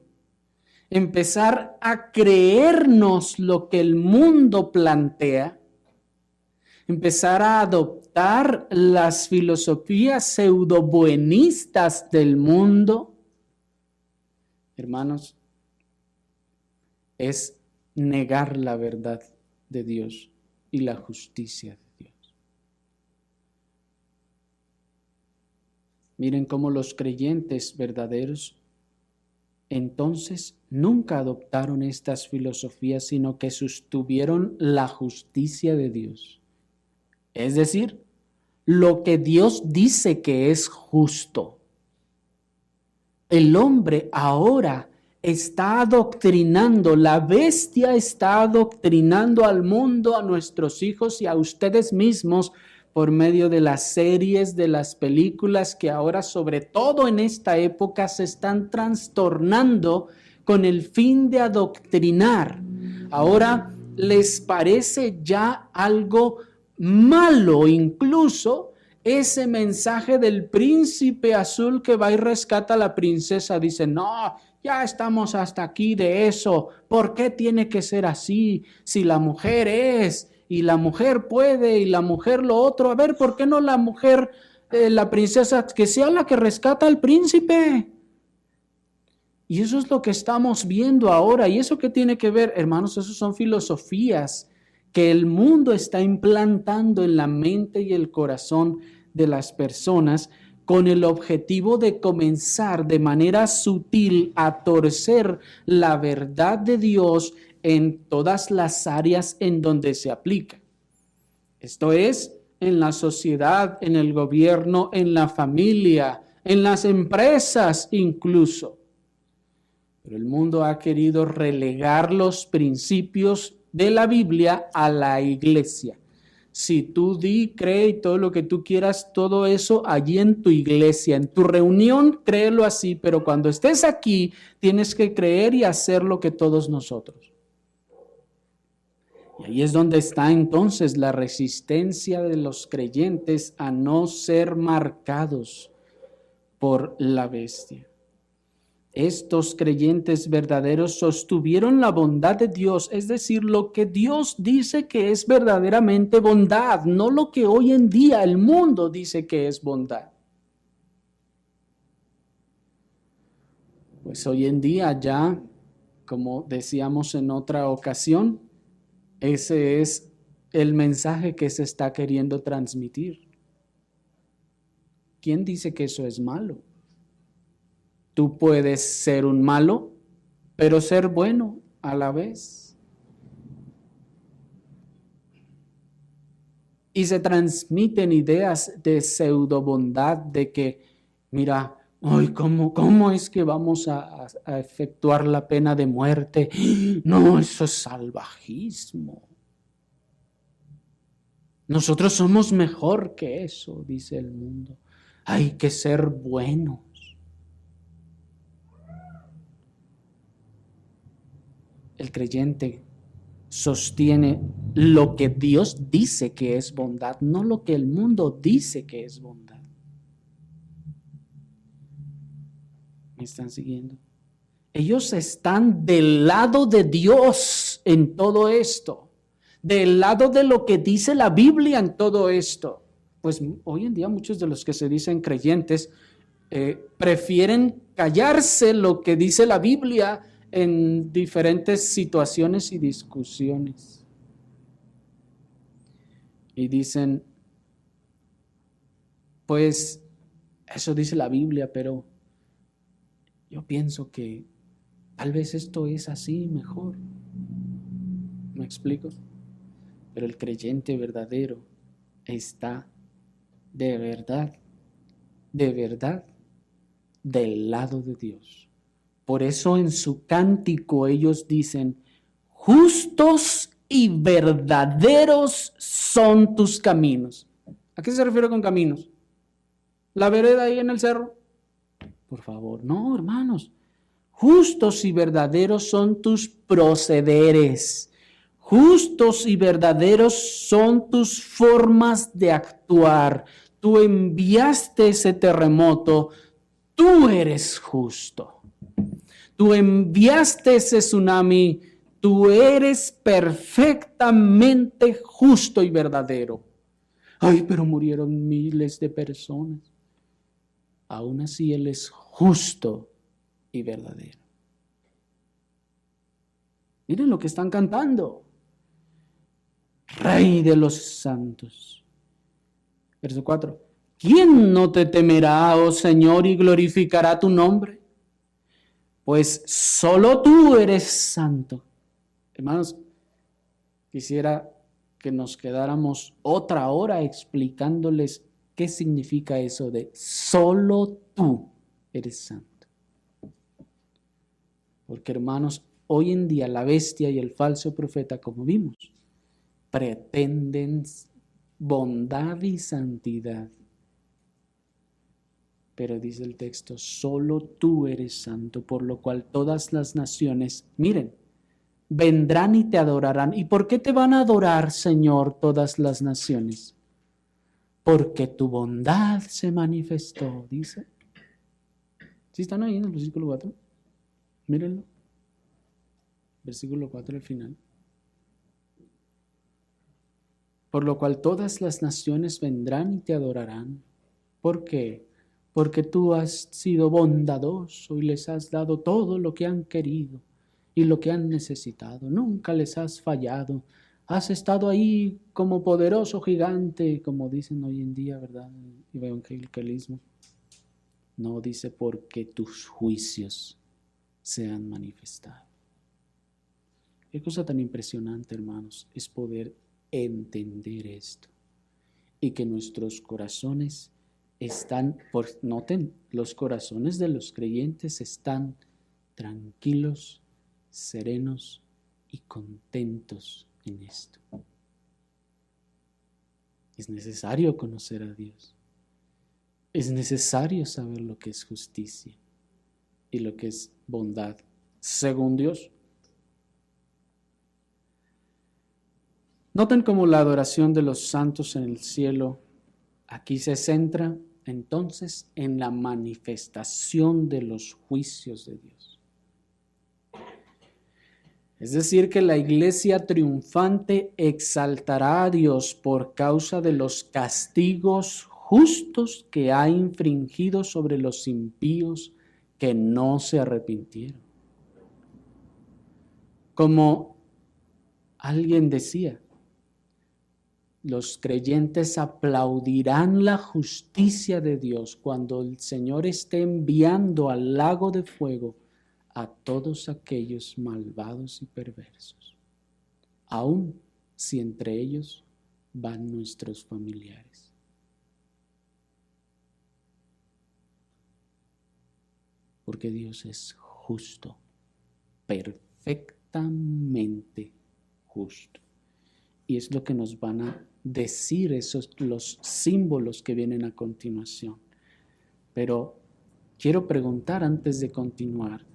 [SPEAKER 1] empezar a creernos lo que el mundo plantea, empezar a adoptar las filosofías pseudobuenistas del mundo, hermanos, es negar la verdad de Dios y la justicia de Dios. Miren cómo los creyentes verdaderos entonces nunca adoptaron estas filosofías, sino que sostuvieron la justicia de Dios. Es decir, lo que Dios dice que es justo. El hombre ahora está adoctrinando, la bestia está adoctrinando al mundo, a nuestros hijos y a ustedes mismos por medio de las series, de las películas que ahora, sobre todo en esta época, se están trastornando con el fin de adoctrinar. Ahora les parece ya algo malo incluso ese mensaje del príncipe azul que va y rescata a la princesa. Dice, no, ya estamos hasta aquí de eso. ¿Por qué tiene que ser así? Si la mujer es, y la mujer puede, y la mujer lo otro. A ver, ¿por qué no la mujer, la princesa, que sea la que rescata al príncipe? Y eso es lo que estamos viendo ahora. ¿Y eso qué tiene que ver? Hermanos, eso son filosofías que el mundo está implantando en la mente y el corazón de las personas con el objetivo de comenzar de manera sutil a torcer la verdad de Dios en todas las áreas en donde se aplica. Esto es, en la sociedad, en el gobierno, en la familia, en las empresas incluso. Pero el mundo ha querido relegar los principios de la Biblia a la iglesia. Si tú di, cree y todo lo que tú quieras, todo eso allí en tu iglesia, en tu reunión, créelo así, pero cuando estés aquí, tienes que creer y hacer lo que todos nosotros. Y ahí es donde está entonces la resistencia de los creyentes a no ser marcados por la bestia. Estos creyentes verdaderos sostuvieron la bondad de Dios, es decir, lo que Dios dice que es verdaderamente bondad, no lo que hoy en día el mundo dice que es bondad. Pues hoy en día ya, como decíamos en otra ocasión, ese es el mensaje que se está queriendo transmitir. ¿Quién dice que eso es malo? Tú puedes ser un malo, pero ser bueno a la vez. Y se transmiten ideas de pseudo bondad, de que, mira, ay, ¿cómo es que vamos a efectuar la pena de muerte? No, eso es salvajismo. Nosotros somos mejor que eso, dice el mundo. Hay que ser buenos. El creyente sostiene lo que Dios dice que es bondad, no lo que el mundo dice que es bondad. ¿Me están siguiendo? Ellos están del lado de Dios en todo esto, del lado de lo que dice la Biblia en todo esto. Pues hoy en día muchos de los que se dicen creyentes prefieren callarse lo que dice la Biblia en diferentes situaciones y discusiones. Y dicen, pues eso dice la Biblia, pero yo pienso que tal vez esto es así mejor. ¿Me explico? Pero el creyente verdadero está de verdad, del lado de Dios. Por eso en su cántico ellos dicen, justos y verdaderos son tus caminos. ¿A qué se refiere con caminos? ¿La vereda ahí en el cerro? Por favor, no, hermanos. Justos y verdaderos son tus procederes. Justos y verdaderos son tus formas de actuar. Tú enviaste ese terremoto. Tú eres justo. Tú enviaste ese tsunami. Tú eres perfectamente justo y verdadero. Ay, pero murieron miles de personas. Aún así, Él es justo y verdadero. Miren lo que están cantando. Rey de los santos. Verso 4. ¿Quién no te temerá, oh Señor, y glorificará tu nombre? Pues solo tú eres santo. Hermanos, quisiera que nos quedáramos otra hora explicándoles qué significa eso de solo tú eres santo. Porque, hermanos, hoy en día la bestia y el falso profeta, como vimos, pretenden bondad y santidad. Pero dice el texto, solo tú eres santo, por lo cual todas las naciones, miren, vendrán y te adorarán. ¿Y por qué te van a adorar, Señor, todas las naciones? Porque tu bondad se manifestó, dice. ¿Sí están ahí en el versículo 4? Mírenlo. Versículo 4 al final. Por lo cual todas las naciones vendrán y te adorarán. ¿Por qué? Porque tú has sido bondadoso y les has dado todo lo que han querido y lo que han necesitado. Nunca les has fallado. Has estado ahí como poderoso gigante, como dicen hoy en día, ¿verdad? El evangelicalismo. No dice porque tus juicios se han manifestado. Qué cosa tan impresionante, hermanos, es poder entender esto y que nuestros corazones están, noten, los corazones de los creyentes están tranquilos, serenos y contentos en esto. Es necesario conocer a Dios. Es necesario saber lo que es justicia y lo que es bondad, según Dios. Noten cómo la adoración de los santos en el cielo aquí se centra entonces en la manifestación de los juicios de Dios. Es decir, que la iglesia triunfante exaltará a Dios por causa de los castigos justos que ha infringido sobre los impíos que no se arrepintieron. Como alguien decía, los creyentes aplaudirán la justicia de Dios cuando el Señor esté enviando al lago de fuego a todos aquellos malvados y perversos, aun si entre ellos van nuestros familiares. Porque Dios es justo, perfectamente justo. Y es lo que nos van a decir los símbolos que vienen a continuación. Pero quiero preguntar antes de continuar,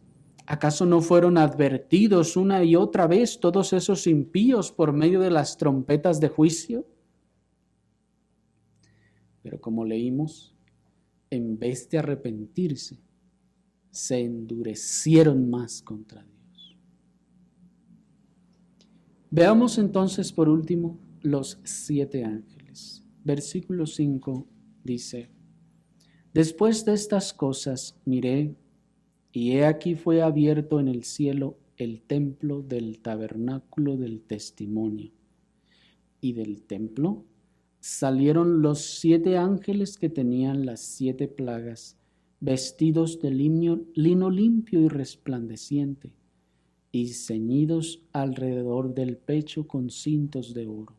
[SPEAKER 1] ¿acaso no fueron advertidos una y otra vez todos esos impíos por medio de las trompetas de juicio? Pero como leímos, en vez de arrepentirse, se endurecieron más contra Dios. Veamos entonces por último los 7 ángeles. Versículo 5 dice: Después de estas cosas miré, y he aquí fue abierto en el cielo el templo del tabernáculo del testimonio. Y del templo salieron los 7 ángeles que tenían las 7 plagas, vestidos de lino limpio y resplandeciente, y ceñidos alrededor del pecho con cintos de oro.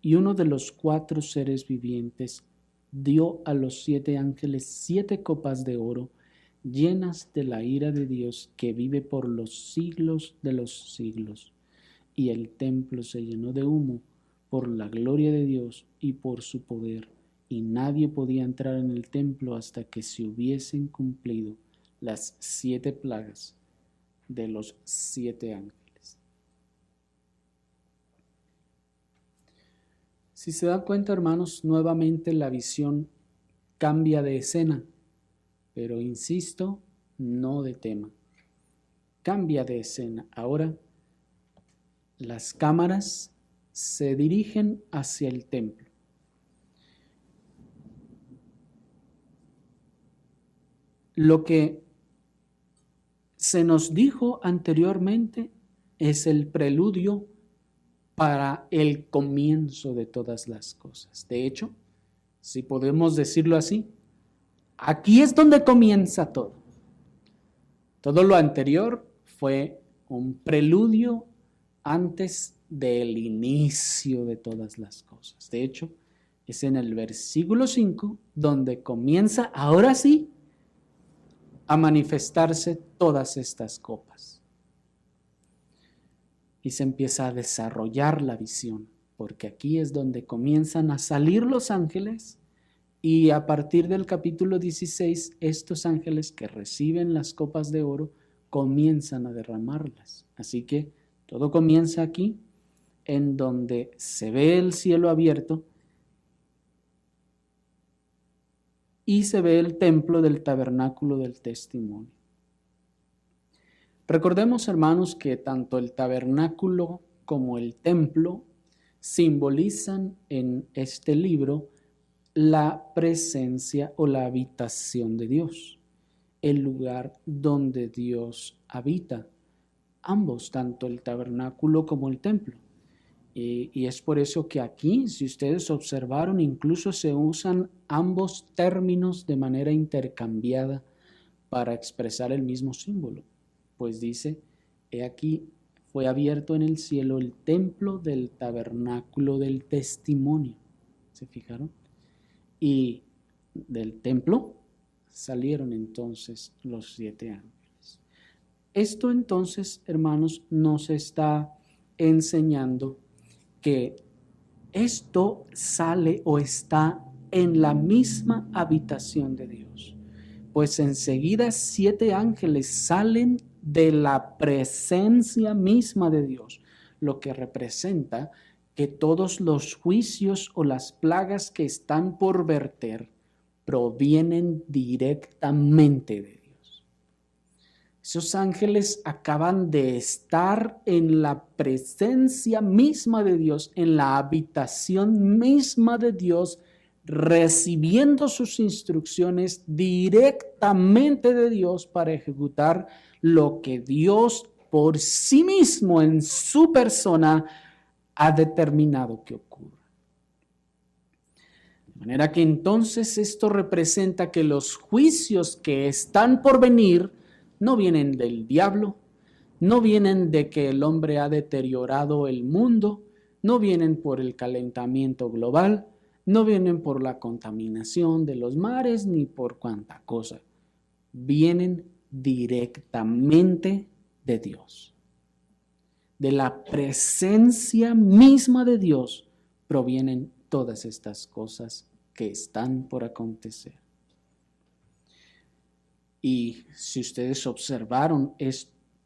[SPEAKER 1] Y uno de los 4 seres vivientes dio a los 7 ángeles 7 copas de oro, llenas de la ira de Dios que vive por los siglos de los siglos. Y el templo se llenó de humo por la gloria de Dios y por su poder, y nadie podía entrar en el templo hasta que se hubiesen cumplido las 7 plagas de los 7 ángeles. Si se dan cuenta, hermanos, nuevamente la visión cambia de escena, pero insisto, no de tema. Cambia de escena. Ahora las cámaras se dirigen hacia el templo. Lo que se nos dijo anteriormente es el preludio para el comienzo de todas las cosas. De hecho, si podemos decirlo así, aquí es donde comienza todo. Todo lo anterior fue un preludio antes del inicio de todas las cosas. De hecho, es en el versículo 5 donde comienza, ahora sí, a manifestarse todas estas copas. Y se empieza a desarrollar la visión, porque aquí es donde comienzan a salir los ángeles, y a partir del capítulo 16, estos ángeles que reciben las copas de oro comienzan a derramarlas. Así que todo comienza aquí, en donde se ve el cielo abierto y se ve el templo del tabernáculo del testimonio. Recordemos, hermanos, que tanto el tabernáculo como el templo simbolizan en este libro la presencia o la habitación de Dios, el lugar donde Dios habita, ambos, tanto el tabernáculo como el templo. Y es por eso que aquí, si ustedes observaron, incluso se usan ambos términos de manera intercambiada para expresar el mismo símbolo. Pues dice, he aquí fue abierto en el cielo el templo del tabernáculo del testimonio. ¿Se fijaron? Y del templo salieron entonces los 7 ángeles. Esto entonces, hermanos, nos está enseñando que esto sale o está en la misma habitación de Dios. Pues enseguida 7 ángeles salen de la presencia misma de Dios, lo que representa que todos los juicios o las plagas que están por verter provienen directamente de Dios. Esos ángeles acaban de estar en la presencia misma de Dios, en la habitación misma de Dios, recibiendo sus instrucciones directamente de Dios para ejecutar lo que Dios por sí mismo en su persona ha determinado que ocurra. De manera que entonces esto representa que los juicios que están por venir no vienen del diablo, no vienen de que el hombre ha deteriorado el mundo, no vienen por el calentamiento global, no vienen por la contaminación de los mares ni por cuanta cosa. Vienen directamente de Dios. De la presencia misma de Dios provienen todas estas cosas que están por acontecer. Y si ustedes observaron,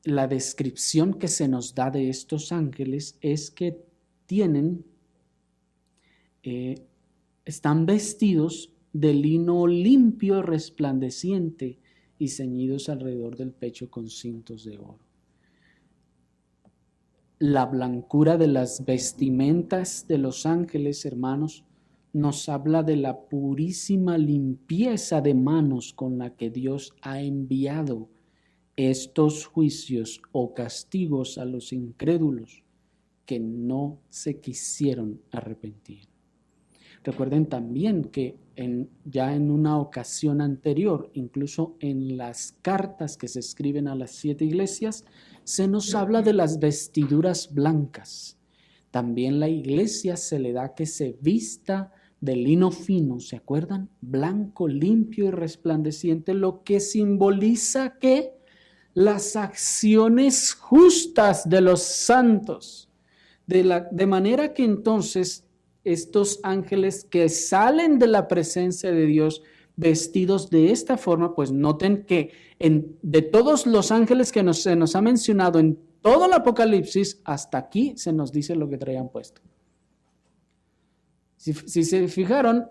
[SPEAKER 1] la descripción que se nos da de estos ángeles es que están vestidos de lino limpio, resplandeciente y ceñidos alrededor del pecho con cintos de oro. La blancura de las vestimentas de los ángeles, hermanos, nos habla de la purísima limpieza de manos con la que Dios ha enviado estos juicios o castigos a los incrédulos que no se quisieron arrepentir. Recuerden también que ya en una ocasión anterior, incluso en las cartas que se escriben a las 7 iglesias, se nos habla de las vestiduras blancas. También la iglesia se le da que se vista de lino fino, ¿se acuerdan? Blanco, limpio y resplandeciente, lo que simboliza que las acciones justas de los santos. De manera que entonces estos ángeles que salen de la presencia de Dios vestidos de esta forma, pues noten que de todos los ángeles que se nos ha mencionado en todo el Apocalipsis, hasta aquí se nos dice lo que traían puesto. Si se fijaron,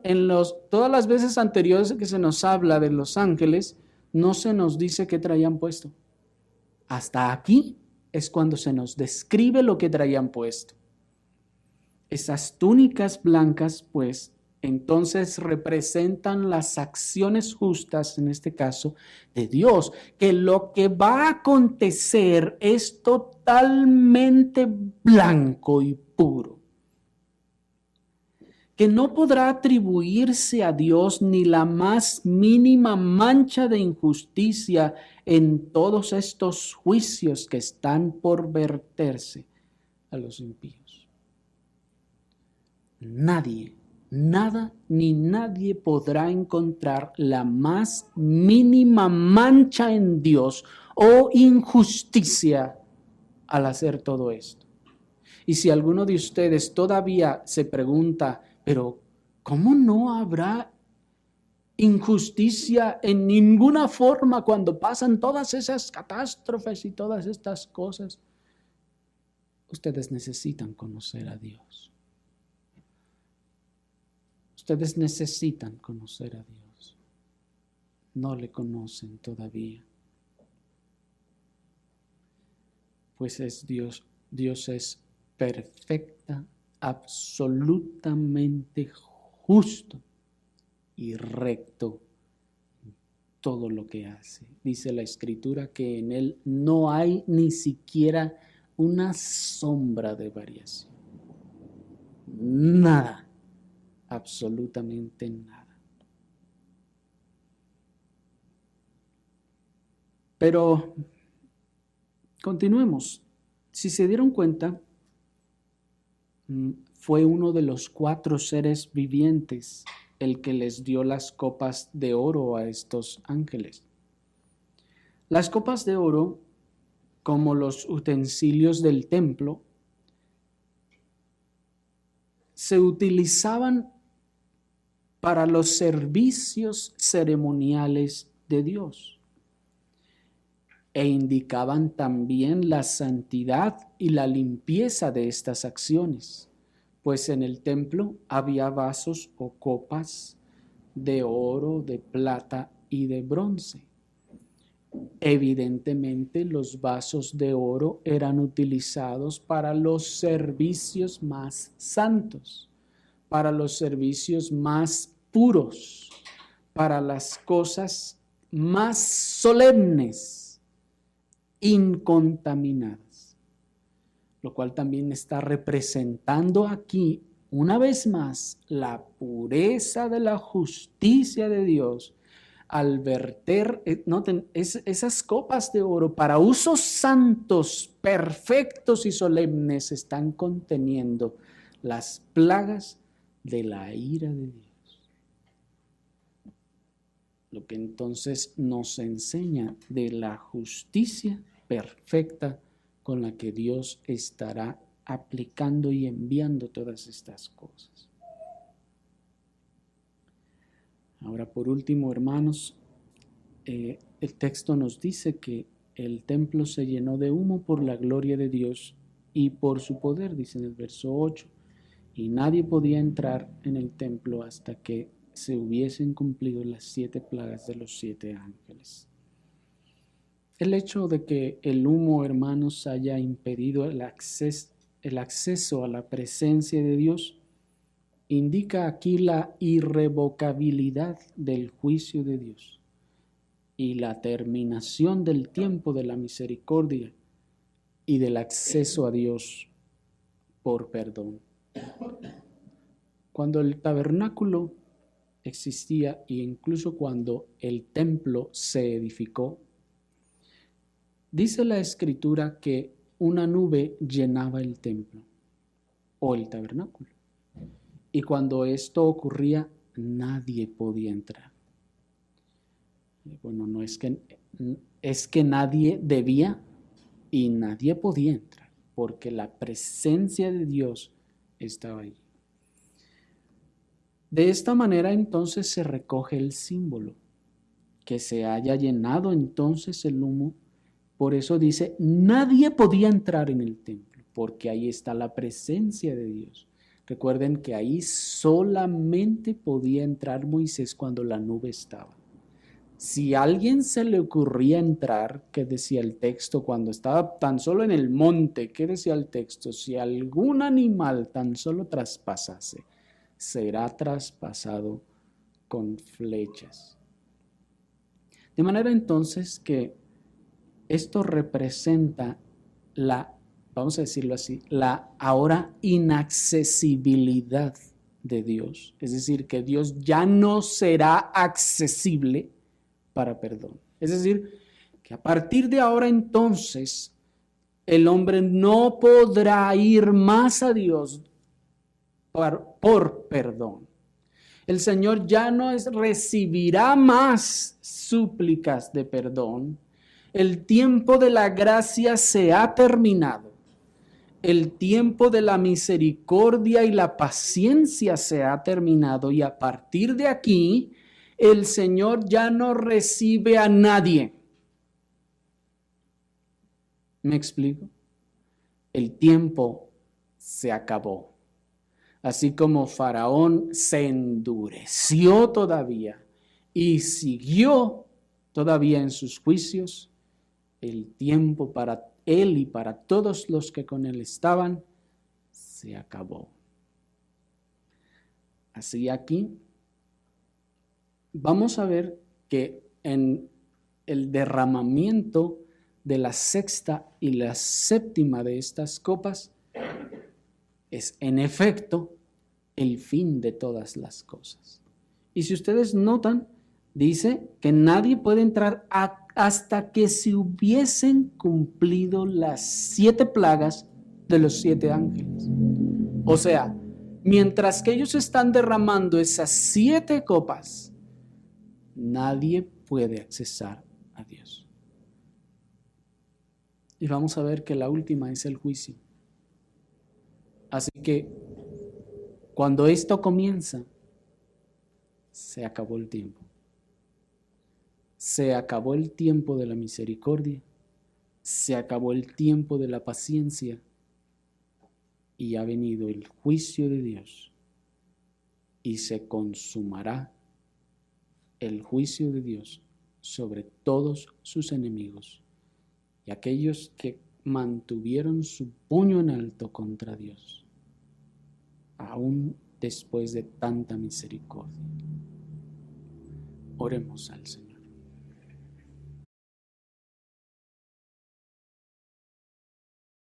[SPEAKER 1] todas las veces anteriores que se nos habla de los ángeles, no se nos dice qué traían puesto. Hasta aquí es cuando se nos describe lo que traían puesto. Esas túnicas blancas, pues, entonces representan las acciones justas, en este caso, de Dios, que lo que va a acontecer es totalmente blanco y puro, que no podrá atribuirse a Dios ni la más mínima mancha de injusticia en todos estos juicios que están por verterse a los impíos. Nadie, nada ni nadie podrá encontrar la más mínima mancha en Dios o injusticia al hacer todo esto. Y si alguno de ustedes todavía se pregunta, pero ¿cómo no habrá injusticia en ninguna forma cuando pasan todas esas catástrofes y todas estas cosas? Ustedes necesitan conocer a Dios. Ustedes necesitan conocer a Dios. No le conocen todavía. Pues es Dios. Dios es perfecta, absolutamente justo y recto en todo lo que hace. Dice la Escritura que en Él no hay ni siquiera una sombra de variación. Nada, absolutamente nada. Pero continuemos. Si se dieron cuenta, fue uno de los 4 seres vivientes el que les dio las copas de oro a estos ángeles. Las copas de oro, como los utensilios del templo, se utilizaban para los servicios ceremoniales de Dios e indicaban también la santidad y la limpieza de estas acciones, pues en el templo había vasos o copas de oro, de plata y de bronce. Evidentemente, los vasos de oro eran utilizados para los servicios más santos, para los servicios más puros, para las cosas más solemnes, incontaminadas, lo cual también está representando aquí, una vez más, la pureza de la justicia de Dios al verter, noten, esas copas de oro para usos santos, perfectos y solemnes están conteniendo las plagas de la ira de Dios. Lo que entonces nos enseña de la justicia perfecta con la que Dios estará aplicando y enviando todas estas cosas. Ahora, por último, hermanos, el texto nos dice que el templo se llenó de humo por la gloria de Dios y por su poder, dice en el verso 8, y nadie podía entrar en el templo hasta que se hubiesen cumplido las 7 plagas de los 7 ángeles. El hecho de que el humo, hermanos, haya impedido el acceso a la presencia de Dios indica aquí la irrevocabilidad del juicio de Dios y la terminación del tiempo de la misericordia y del acceso a Dios por perdón. Cuando el tabernáculo existía e incluso cuando el templo se edificó, dice la Escritura que una nube llenaba el templo o el tabernáculo. Y cuando esto ocurría, nadie podía entrar. Bueno, no es que nadie debía y nadie podía entrar, porque la presencia de Dios estaba allí. De esta manera entonces se recoge el símbolo, que se haya llenado entonces el humo. Por eso dice, nadie podía entrar en el templo, porque ahí está la presencia de Dios. Recuerden que ahí solamente podía entrar Moisés cuando la nube estaba. Si a alguien se le ocurría entrar, ¿qué decía el texto? Cuando estaba tan solo en el monte, ¿qué decía el texto? Si algún animal tan solo traspasase, será traspasado con flechas. De manera entonces que esto representa vamos a decirlo así, la ahora inaccesibilidad de Dios. Es decir, que Dios ya no será accesible para perdón. Es decir, que a partir de ahora entonces el hombre no podrá ir más a Dios por perdón. El Señor ya no recibirá más súplicas de perdón. El tiempo de la gracia se ha terminado. El tiempo de la misericordia y la paciencia se ha terminado y a partir de aquí el Señor ya no recibe a nadie. ¿Me explico? El tiempo se acabó. Así como Faraón se endureció todavía y siguió todavía en sus juicios, el tiempo para él y para todos los que con él estaban se acabó. Así aquí vamos a ver que en el derramamiento de la sexta y la séptima de estas copas es en efecto el fin de todas las cosas. Y si ustedes notan, dice que nadie puede entrar hasta que se hubiesen cumplido las 7 plagas de los 7 ángeles. O sea, mientras que ellos están derramando esas 7 copas, nadie puede accesar a Dios. Y vamos a ver que la última es el juicio. Así que Cuando esto comienza, se acabó el tiempo. Se acabó el tiempo de la misericordia, se acabó el tiempo de la paciencia y ha venido el juicio de Dios y se consumará el juicio de Dios sobre todos sus enemigos y aquellos que mantuvieron su puño en alto contra Dios, aún después de tanta misericordia. Oremos al Señor.